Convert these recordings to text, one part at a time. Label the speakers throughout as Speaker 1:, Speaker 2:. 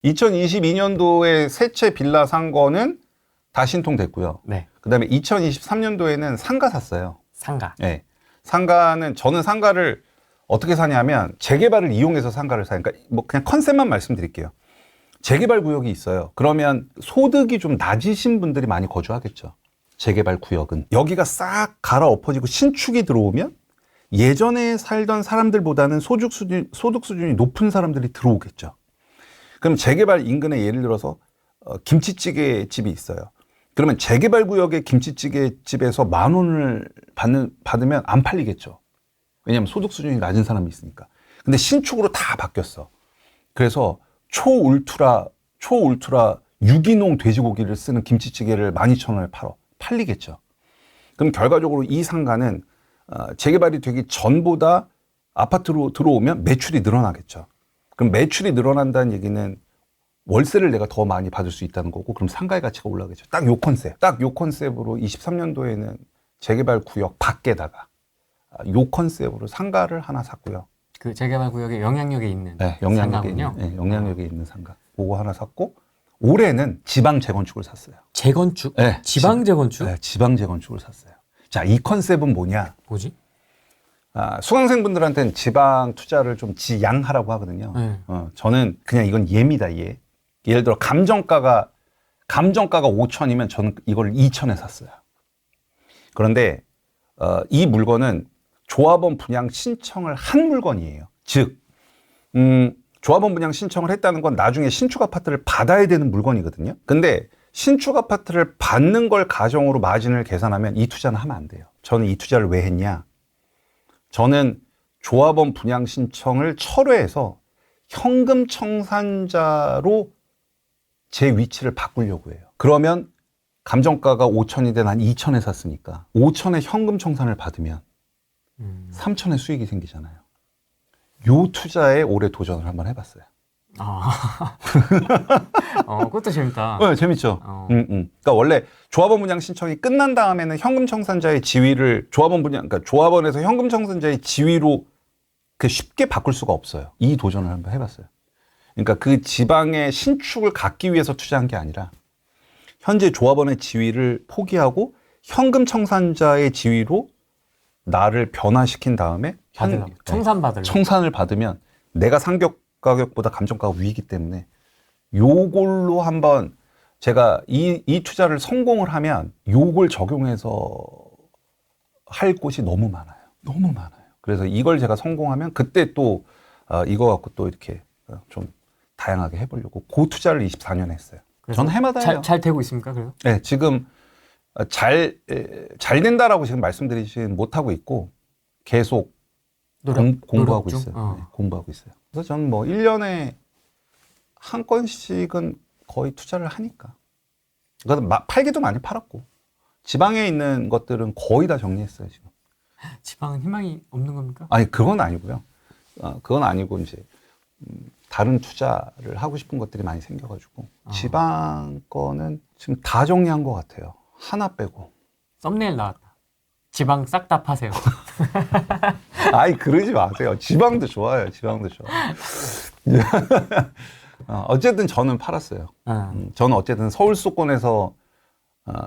Speaker 1: 2022년도에 세 채 빌라 산 거는 다 신통됐고요.
Speaker 2: 네.
Speaker 1: 그다음에 2023년도에는 상가 샀어요.
Speaker 2: 상가.
Speaker 1: 네. 상가는 저는 상가를 어떻게 사냐면 재개발을 이용해서 상가를 사요. 그러니까 뭐 그냥 컨셉만 말씀드릴게요. 재개발 구역이 있어요. 그러면 소득이 좀 낮으신 분들이 많이 거주하겠죠. 재개발 구역은 여기가 싹 갈아엎어지고 신축이 들어오면 예전에 살던 사람들보다는 소득 수준이 높은 사람들이 들어오겠죠. 그럼 재개발 인근에 예를 들어서 김치찌개 집이 있어요. 그러면 재개발 구역의 김치찌개 집에서 10,000원을 받으면 안 팔리겠죠. 왜냐하면 소득 수준이 낮은 사람이 있으니까. 근데 신축으로 다 바뀌었어. 그래서 초울트라 유기농 돼지고기를 쓰는 김치찌개를 12,000원에 팔리겠죠. 그럼 결과적으로 이 상가는 재개발이 되기 전보다 아파트로 들어오면 매출이 늘어나겠죠. 그럼 매출이 늘어난다는 얘기는 월세를 내가 더 많이 받을 수 있다는 거고, 그럼 상가의 가치가 올라가겠죠. 딱 요 컨셉으로 23년도에는 재개발 구역 밖에다가 요 컨셉으로 상가를 하나 샀고요.
Speaker 2: 그 재개발 구역에 영향력에 있는
Speaker 1: 영향력에 있는 상가. 그거 하나 샀고, 올해는 지방 재건축을 샀어요.
Speaker 2: 재건축?
Speaker 1: 네,
Speaker 2: 지방 재건축?
Speaker 1: 네, 지방 재건축을 샀어요. 자, 이 컨셉은 뭐냐?
Speaker 2: 뭐지?
Speaker 1: 수강생분들한테는 지방 투자를 좀 지양하라고 하거든요. 저는 그냥 이건 예입니다, 예. 예를 들어 감정가가 5천이면 저는 이걸 2천에 샀어요. 그런데 이 물건은 조합원 분양 신청을 한 물건이에요. 즉, 조합원 분양 신청을 했다는 건 나중에 신축 아파트를 받아야 되는 물건이거든요. 근데 신축 아파트를 받는 걸 가정으로 마진을 계산하면 이 투자는 하면 안 돼요. 저는 이 투자를 왜 했냐? 저는 조합원 분양 신청을 철회해서 현금 청산자로 제 위치를 바꾸려고 해요. 그러면 감정가가 5천이든 한 2천에 샀으니까 5천에 현금 청산을 받으면 3천의 수익이 생기잖아요. 요 투자에 올해 도전을 한번 해봤어요.
Speaker 2: 그것도 재밌다.
Speaker 1: 네, 재밌죠. 그러니까 원래 조합원 분양 신청이 끝난 다음에는 현금 청산자의 지위를 그러니까 조합원에서 현금 청산자의 지위로 쉽게 바꿀 수가 없어요. 이 도전을 한번 해봤어요. 그러니까 그 지방의 신축을 갖기 위해서 투자한 게 아니라 현재 조합원의 지위를 포기하고 현금 청산자의 지위로 나를 변화시킨 다음에 청산을 받으면 내가 상격 가격보다 감정가가 위이기 때문에 요걸로 한번 제가 이 투자를 성공을 하면 요걸 적용해서 할 곳이 너무 많아요. 너무 많아요. 그래서 이걸 제가 성공하면 그때 또 이거 갖고 또 이렇게 좀 다양하게 해보려고 그 투자를 24년에 했어요. 저는 해마다 해요.
Speaker 2: 잘 되고 있습니까? 그래요?
Speaker 1: 네, 지금 잘 된다라고 지금 말씀드리지는 못하고 있고 계속 공부하고 있어요. 네, 공부하고 있어요. 그래서 저는 뭐 1년에 한 건씩은 거의 투자를 하니까. 그래서 팔기도 많이 팔았고 지방에 있는 것들은 거의 다 정리했어요 지금.
Speaker 2: 지방은 희망이 없는 겁니까?
Speaker 1: 아니 그건 아니고요. 그건 아니고 이제 다른 투자를 하고 싶은 것들이 많이 생겨가지고 지방 거는 지금 다 정리한 것 같아요. 하나 빼고.
Speaker 2: 썸네일 나왔다. 지방 싹 다 파세요.
Speaker 1: 아이 그러지 마세요. 지방도 좋아요. 지방도 좋아. 어쨌든 저는 팔았어요. 저는 어쨌든 서울 수도권에서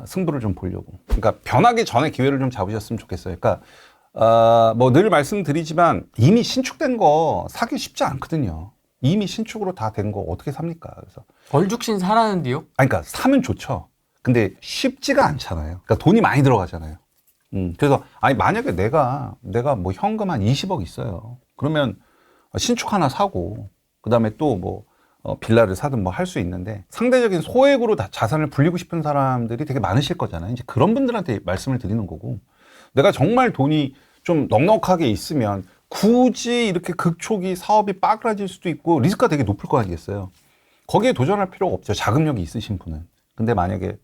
Speaker 1: 승부를 좀 보려고. 그러니까 변하기 전에 기회를 좀 잡으셨으면 좋겠어요. 그러니까 뭐 늘 말씀드리지만 이미 신축된 거 사기 쉽지 않거든요. 이미 신축으로 다 된 거 어떻게 삽니까? 그래서
Speaker 2: 걸죽신 사라는데요?
Speaker 1: 그러니까 사면 좋죠. 근데 쉽지가 않잖아요. 그러니까 돈이 많이 들어가잖아요. 그래서 만약에 내가 뭐 현금 한 20억 있어요. 그러면 신축 하나 사고 그다음에 또 뭐 빌라를 사든 뭐 할 수 있는데 상대적인 소액으로 다 자산을 불리고 싶은 사람들이 되게 많으실 거잖아요. 이제 그런 분들한테 말씀을 드리는 거고 내가 정말 돈이 좀 넉넉하게 있으면 굳이 이렇게 극초기 사업이 빠그라질 수도 있고 리스크가 되게 높을 거 아니겠어요. 거기에 도전할 필요가 없죠. 자금력이 있으신 분은. 근데 만약에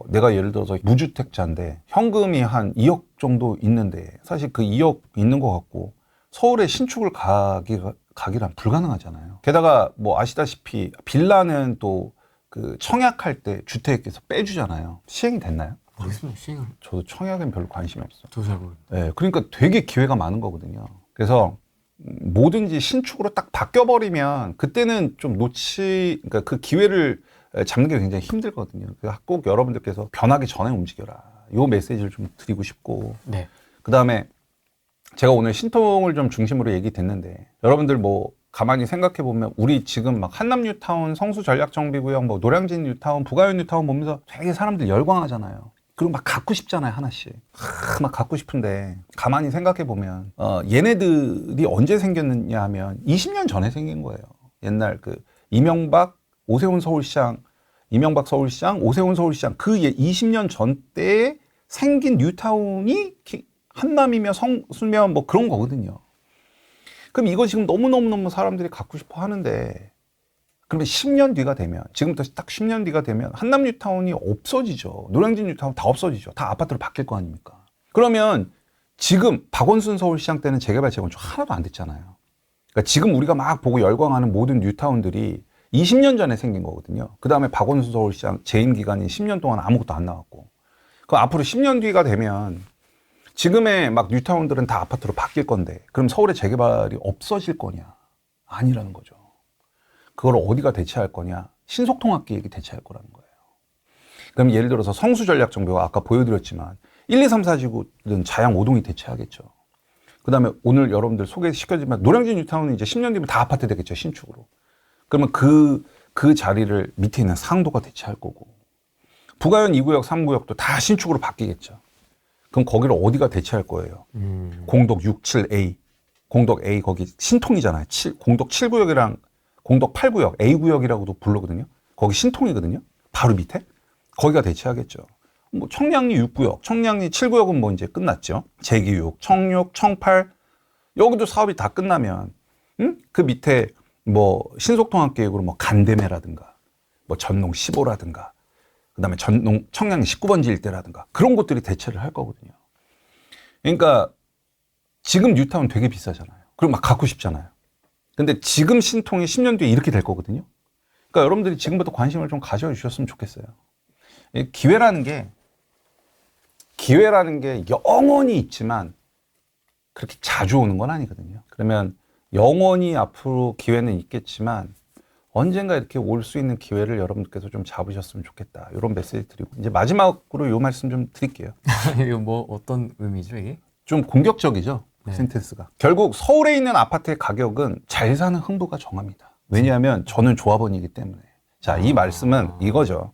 Speaker 1: 내가 예를 들어서 무주택자인데 현금이 한 2억 정도 있는데 사실 그 2억 있는 것 같고 서울에 신축을 가기란 불가능하잖아요. 게다가 뭐 아시다시피 빌라는 또 그 청약할 때 주택에서 빼주잖아요. 시행이 됐나요?
Speaker 2: 모르겠습니다. 시행을.
Speaker 1: 저도 청약엔 별로 관심이 없어요.
Speaker 2: 저도 잘 모르겠어요.
Speaker 1: 네, 그러니까 되게 기회가 많은 거거든요. 그래서 뭐든지 신축으로 딱 바뀌어버리면 그때는 좀 그러니까 그 기회를 잡는 게 굉장히 힘들거든요. 그래서 꼭 여러분들께서 변하기 전에 움직여라. 요 메시지를 좀 드리고 싶고.
Speaker 2: 네.
Speaker 1: 그 다음에 제가 오늘 신통을 좀 중심으로 얘기 됐는데 여러분들 뭐 가만히 생각해 보면 우리 지금 막 한남 뉴타운, 성수 전략정비구역, 뭐 노량진 뉴타운, 부가연 뉴타운 보면서 되게 사람들 열광하잖아요. 그리고 막 갖고 싶잖아요, 하나씩. 막 갖고 싶은데 가만히 생각해 보면 얘네들이 언제 생겼느냐 하면 20년 전에 생긴 거예요. 옛날 그 이명박 서울시장, 오세훈 서울시장 그 20년 전 때에 생긴 뉴타운이 한남이며 성수며 뭐 그런 거거든요. 그럼 이거 지금 너무너무 사람들이 갖고 싶어 하는데 그러면 10년 뒤가 되면 지금부터 딱 10년 뒤가 되면 한남 뉴타운이 없어지죠. 노량진 뉴타운 다 없어지죠. 다 아파트로 바뀔 거 아닙니까? 그러면 지금 박원순 서울시장 때는 재개발 재건축 하나도 안 됐잖아요. 그러니까 지금 우리가 막 보고 열광하는 모든 뉴타운들이 20년 전에 생긴 거거든요. 그 다음에 박원순 서울시장 재임 기간이 10년 동안 아무것도 안 나왔고 그럼 앞으로 10년 뒤가 되면 지금의 막 뉴타운들은 다 아파트로 바뀔 건데 그럼 서울의 재개발이 없어질 거냐? 아니라는 거죠. 그걸 어디가 대체할 거냐? 신속통합기획이 대체할 거라는 거예요. 그럼 예를 들어서 성수전략정비가 아까 보여드렸지만 1, 2, 3, 4지구는 자양 5동이 대체하겠죠. 그 다음에 오늘 여러분들 소개시켜드리면 노량진 뉴타운은 이제 10년 뒤면 다 아파트 되겠죠. 신축으로. 그러면 그 자리를 밑에 있는 상도가 대체할 거고 부가연 2구역, 3구역도 다 신축으로 바뀌겠죠. 그럼 거기를 어디가 대체할 거예요? 공덕 67A, 공덕 A 거기 신통이잖아요. 공덕 7구역이랑 공덕 8구역, A구역이라고도 부르거든요. 거기 신통이거든요. 바로 밑에. 거기가 대체하겠죠. 뭐 청량리 6구역, 청량리 7구역은 뭐 이제 끝났죠. 제기육, 청육, 청팔 여기도 사업이 다 끝나면 그 밑에 뭐 신속통합계획으로 뭐 간대매라든가 뭐 전농 15라든가 그다음에 청량리 19번지 일대라든가 그런 곳들이 대체를 할 거거든요. 그러니까 지금 뉴타운 되게 비싸잖아요. 그리고 막 갖고 싶잖아요. 근데 지금 신통이 10년 뒤에 이렇게 될 거거든요. 그러니까 여러분들이 지금부터 관심을 좀 가져주셨으면 좋겠어요. 기회라는 게 영원히 있지만 그렇게 자주 오는 건 아니거든요. 그러면 영원히 앞으로 기회는 있겠지만 언젠가 이렇게 올 수 있는 기회를 여러분들께서 좀 잡으셨으면 좋겠다. 이런 메시지 드리고 이제 마지막으로 이 말씀 좀 드릴게요.
Speaker 2: 이거 뭐 어떤 의미죠 이게?
Speaker 1: 좀 공격적이죠.
Speaker 2: 네.
Speaker 1: 센텐스가. 결국 서울에 있는 아파트의 가격은 잘 사는 흥부가 정합니다. 왜냐하면 저는 조합원이기 때문에. 자, 이 말씀은 이거죠.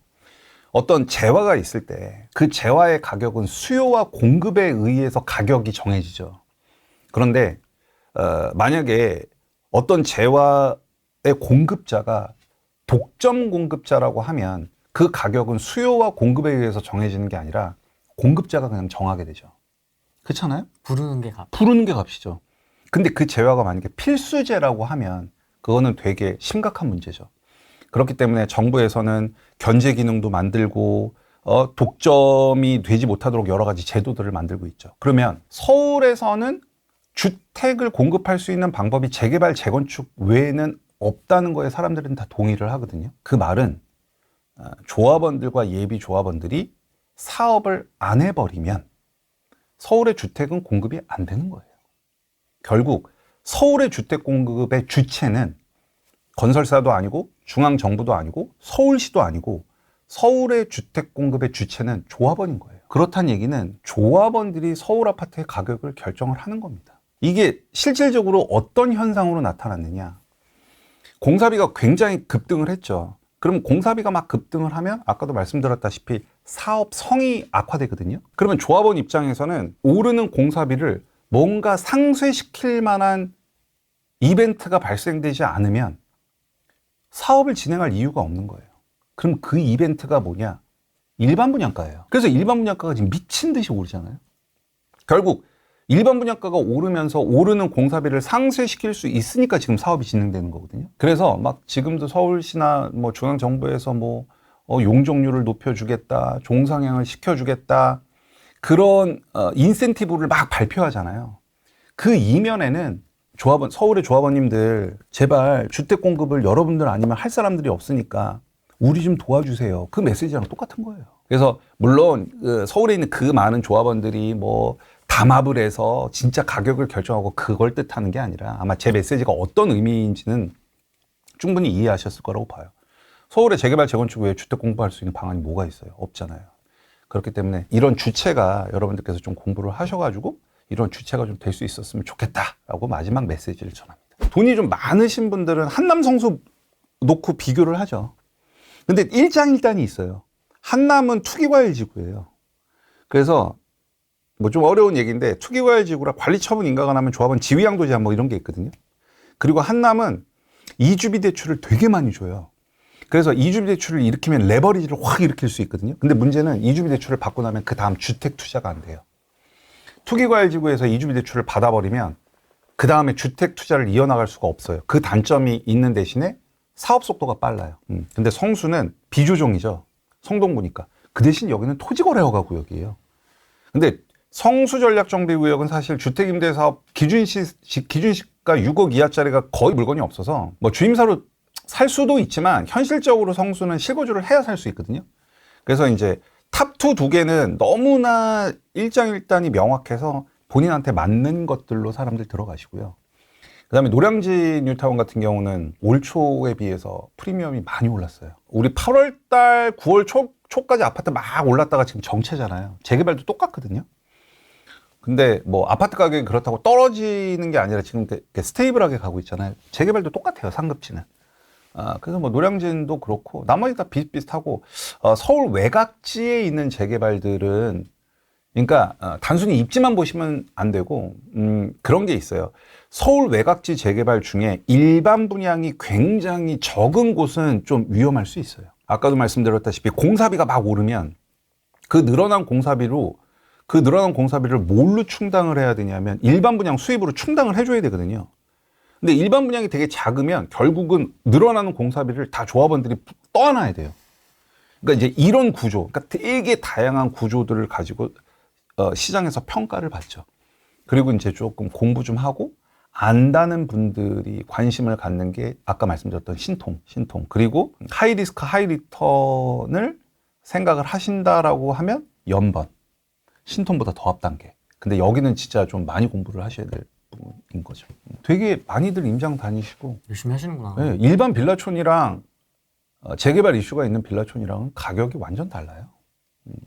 Speaker 1: 어떤 재화가 있을 때 그 재화의 가격은 수요와 공급에 의해서 가격이 정해지죠. 그런데 만약에 어떤 재화의 공급자가 독점 공급자라고 하면 그 가격은 수요와 공급에 의해서 정해지는 게 아니라 공급자가 그냥 정하게 되죠. 그렇잖아요?
Speaker 2: 부르는 게 값.
Speaker 1: 부르는 게 값이죠. 근데 그 재화가 만약에 필수재라고 하면 그거는 되게 심각한 문제죠. 그렇기 때문에 정부에서는 견제 기능도 만들고 독점이 되지 못하도록 여러 가지 제도들을 만들고 있죠. 그러면 서울에서는 주택을 공급할 수 있는 방법이 재개발, 재건축 외에는 없다는 거에 사람들은 다 동의를 하거든요. 그 말은 조합원들과 예비 조합원들이 사업을 안 해버리면 서울의 주택은 공급이 안 되는 거예요. 결국 서울의 주택 공급의 주체는 건설사도 아니고 중앙정부도 아니고 서울시도 아니고 서울의 주택 공급의 주체는 조합원인 거예요. 그렇다는 얘기는 조합원들이 서울 아파트의 가격을 결정을 하는 겁니다. 이게 실질적으로 어떤 현상으로 나타났느냐. 공사비가 굉장히 급등을 했죠. 그럼 공사비가 막 급등을 하면 아까도 말씀드렸다시피 사업성이 악화되거든요. 그러면 조합원 입장에서는 오르는 공사비를 뭔가 상쇄시킬 만한 이벤트가 발생되지 않으면 사업을 진행할 이유가 없는 거예요. 그럼 그 이벤트가 뭐냐? 일반 분양가예요. 그래서 일반 분양가가 지금 미친 듯이 오르잖아요. 결국 일반 분양가가 오르면서 오르는 공사비를 상쇄시킬 수 있으니까 지금 사업이 진행되는 거거든요. 그래서 막 지금도 서울시나 뭐 중앙정부에서 뭐 용적률을 높여주겠다, 종상향을 시켜주겠다 그런 인센티브를 막 발표하잖아요. 그 이면에는 서울의 조합원님들 제발 주택 공급을 여러분들 아니면 할 사람들이 없으니까 우리 좀 도와주세요. 그 메시지랑 똑같은 거예요. 그래서 물론 서울에 있는 그 많은 조합원들이 뭐 담합을 해서 진짜 가격을 결정하고 그걸 뜻하는 게 아니라 아마 제 메시지가 어떤 의미인지는 충분히 이해하셨을 거라고 봐요. 서울의 재개발 재건축 외에 주택 공부할 수 있는 방안이 뭐가 있어요? 없잖아요. 그렇기 때문에 이런 주체가 여러분들께서 좀 공부를 하셔가지고 이런 주체가 좀 될 수 있었으면 좋겠다라고 마지막 메시지를 전합니다. 돈이 좀 많으신 분들은 한남 성수 놓고 비교를 하죠. 근데 일장일단이 있어요. 한남은 투기과열지구예요. 그래서 뭐 좀 어려운 얘기인데 투기과열지구라 관리처분 인가가 나면 조합은 지위양도 제한 뭐 이런 게 있거든요. 그리고 한남은 이주비 대출을 되게 많이 줘요. 그래서 이주비 대출을 일으키면 레버리지를 확 일으킬 수 있거든요. 근데 문제는 이주비 대출을 받고 나면 그 다음 주택 투자가 안 돼요. 투기과열지구에서 이주비 대출을 받아버리면 그 다음에 주택 투자를 이어나갈 수가 없어요. 그 단점이 있는 대신에 사업 속도가 빨라요. 근데 성수는 비조정이죠. 성동구니까. 그 대신 여기는 토지거래허가 구역이에요. 근데 성수전략정비구역은 사실 주택임대사업 기준시가 6억 이하짜리가 거의 물건이 없어서 뭐 주임사로 살 수도 있지만 현실적으로 성수는 실거주를 해야 살 수 있거든요. 그래서 이제 탑2 두 개는 너무나 일장일단이 명확해서 본인한테 맞는 것들로 사람들 들어가시고요. 그 다음에 노량진 뉴타운 같은 경우는 올 초에 비해서 프리미엄이 많이 올랐어요. 우리 8월 달, 9월 초까지 아파트 막 올랐다가 지금 정체잖아요. 재개발도 똑같거든요. 근데 뭐 아파트 가격이 그렇다고 떨어지는 게 아니라 지금 스테이블하게 가고 있잖아요. 재개발도 똑같아요. 상급지는. 그래서 뭐 노량진도 그렇고 나머지 다 비슷비슷하고 서울 외곽지에 있는 재개발들은 그러니까 단순히 입지만 보시면 안 되고 그런 게 있어요. 서울 외곽지 재개발 중에 일반 분양이 굉장히 적은 곳은 좀 위험할 수 있어요. 아까도 말씀드렸다시피 공사비가 막 오르면 그 늘어난 공사비를 뭘로 충당을 해야 되냐면 일반 분양 수입으로 충당을 해줘야 되거든요. 근데 일반 분양이 되게 작으면 결국은 늘어나는 공사비를 다 조합원들이 떠안아야 돼요. 그러니까 이제 이런 구조, 그러니까 되게 다양한 구조들을 가지고 시장에서 평가를 받죠. 그리고 이제 조금 공부 좀 하고 안다는 분들이 관심을 갖는 게 아까 말씀드렸던 신통. 그리고 하이 리스크 하이 리턴을 생각을 하신다라고 하면 연번. 신통보다 더 앞단계. 근데 여기는 진짜 좀 많이 공부를 하셔야 될 부분인 거죠. 되게 많이들 임장 다니시고
Speaker 2: 열심히 하시는구나.
Speaker 1: 네, 일반 빌라촌이랑 재개발 이슈가 있는 빌라촌이랑은 가격이 완전 달라요.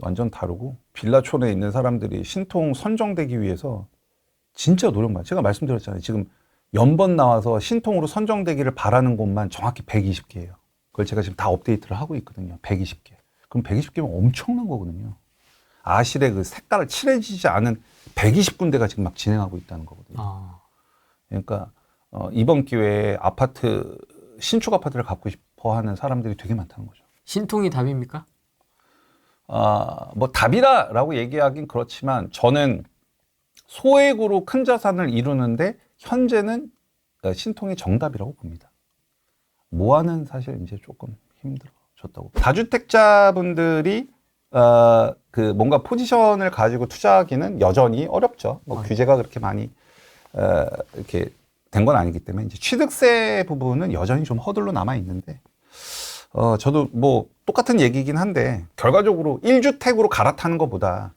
Speaker 1: 완전 다르고 빌라촌에 있는 사람들이 신통 선정되기 위해서 진짜 노력 많이. 제가 말씀드렸잖아요. 지금 연번 나와서 신통으로 선정되기를 바라는 곳만 정확히 120개예요. 그걸 제가 지금 다 업데이트를 하고 있거든요. 120개. 그럼 120개면 엄청난 거거든요. 아실의 그 색깔을 칠해지지 않은 120군데가 지금 막 진행하고 있다는 거거든요. 그러니까 이번 기회에 신축 아파트를 갖고 싶어 하는 사람들이 되게 많다는 거죠.
Speaker 2: 신통이 답입니까?
Speaker 1: 뭐 답이라고 얘기하긴 그렇지만 저는 소액으로 큰 자산을 이루는데 현재는 신통이 정답이라고 봅니다. 모아는 사실 이제 조금 힘들어졌다고. 다주택자분들이 그 뭔가 포지션을 가지고 투자하기는 여전히 어렵죠. 뭐 규제가 그렇게 많이 이렇게 된 건 아니기 때문에 이제 취득세 부분은 여전히 좀 허들로 남아 있는데 저도 뭐 똑같은 얘기긴 한데 결과적으로 1주택으로 갈아타는 것보다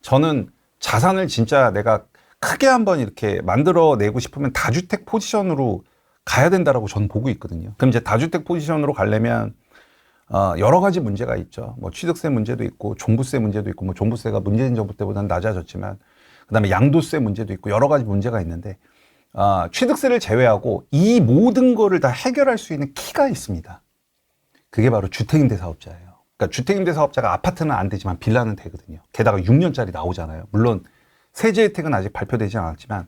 Speaker 1: 저는 자산을 진짜 내가 크게 한번 이렇게 만들어내고 싶으면 다주택 포지션으로 가야 된다라고 저는 보고 있거든요. 그럼 이제 다주택 포지션으로 가려면 여러 가지 문제가 있죠. 뭐 취득세 문제도 있고 종부세 문제도 있고 뭐 종부세가 문재인 정부 때보다는 낮아졌지만 그다음에 양도세 문제도 있고 여러 가지 문제가 있는데 취득세를 제외하고 이 모든 거를 다 해결할 수 있는 키가 있습니다. 그게 바로 주택임대사업자예요. 그러니까 주택임대사업자가 아파트는 안 되지만 빌라는 되거든요. 게다가 6년짜리 나오잖아요. 물론 세제 혜택은 아직 발표되지 않았지만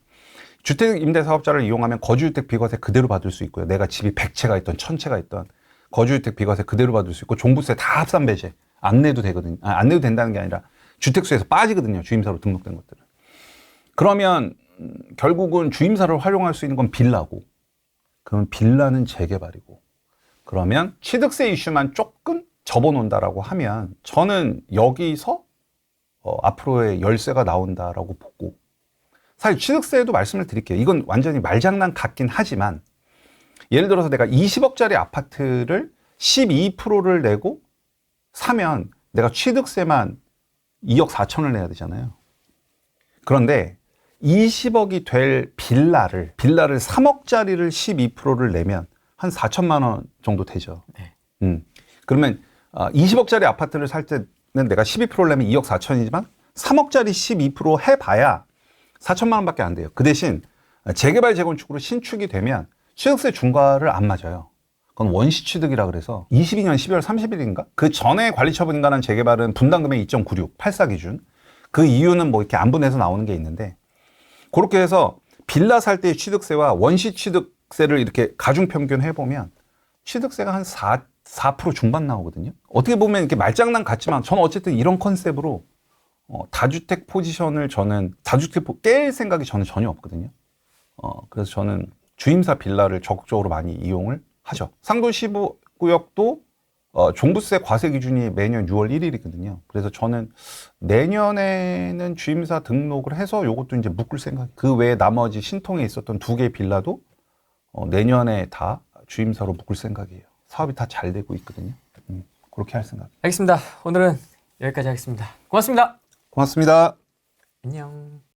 Speaker 1: 주택임대사업자를 이용하면 거주주택 비과세 그대로 받을 수 있고요. 내가 집이 100채가 있던 1000채가 있던 거주주택 비과세 그대로 받을 수 있고 종부세 다 합산 배제 안 내도 되거든요. 안 내도 된다는 게 아니라 주택수에서 빠지거든요. 주임사로 등록된 것들은. 그러면 결국은 주임사를 활용할 수 있는 건 빌라고. 그러면 빌라는 재개발이고. 그러면 취득세 이슈만 조금 접어놓는다라고 하면 저는 여기서 앞으로의 열쇠가 나온다라고 보고 사실 취득세에도 말씀을 드릴게요. 이건 완전히 말장난 같긴 하지만 예를 들어서 내가 20억짜리 아파트를 12%를 내고 사면 내가 취득세만 2억 4천을 내야 되잖아요. 그런데 20억이 될 빌라를 3억짜리를 12%를 내면 한 4천만 원 정도 되죠.
Speaker 2: 네.
Speaker 1: 그러면 20억짜리 아파트를 살 때는 내가 12%를 내면 2억 4천이지만 3억짜리 12% 해봐야 4천만 원밖에 안 돼요. 그 대신 재개발 재건축으로 신축이 되면 취득세 중과를 안 맞아요. 그건 원시 취득이라 그래서 22년 12월 30일인가? 그 전에 관리처분인가는 재개발은 분당 금액 2.96, 84 기준. 그 이유는 뭐 이렇게 안분해서 나오는 게 있는데 그렇게 해서 빌라 살 때의 취득세와 원시 취득세를 이렇게 가중평균 해보면 취득세가 한 4% 중반 나오거든요. 어떻게 보면 이렇게 말장난 같지만 저는 어쨌든 이런 컨셉으로 다주택 포지션을 저는 깰 생각이 저는 전혀 없거든요. 그래서 저는 주임사 빌라를 적극적으로 많이 이용을 하죠. 상도 15구역도 종부세 과세 기준이 매년 6월 1일이거든요. 그래서 저는 내년에는 주임사 등록을 해서 요것도 이제 묶을 생각. 그 외에 나머지 신통에 있었던 2개의 빌라도 내년에 다 주임사로 묶을 생각이에요. 사업이 다 잘 되고 있거든요. 그렇게 할 생각.
Speaker 2: 알겠습니다. 오늘은 여기까지 하겠습니다. 고맙습니다.
Speaker 1: 고맙습니다.
Speaker 2: 안녕.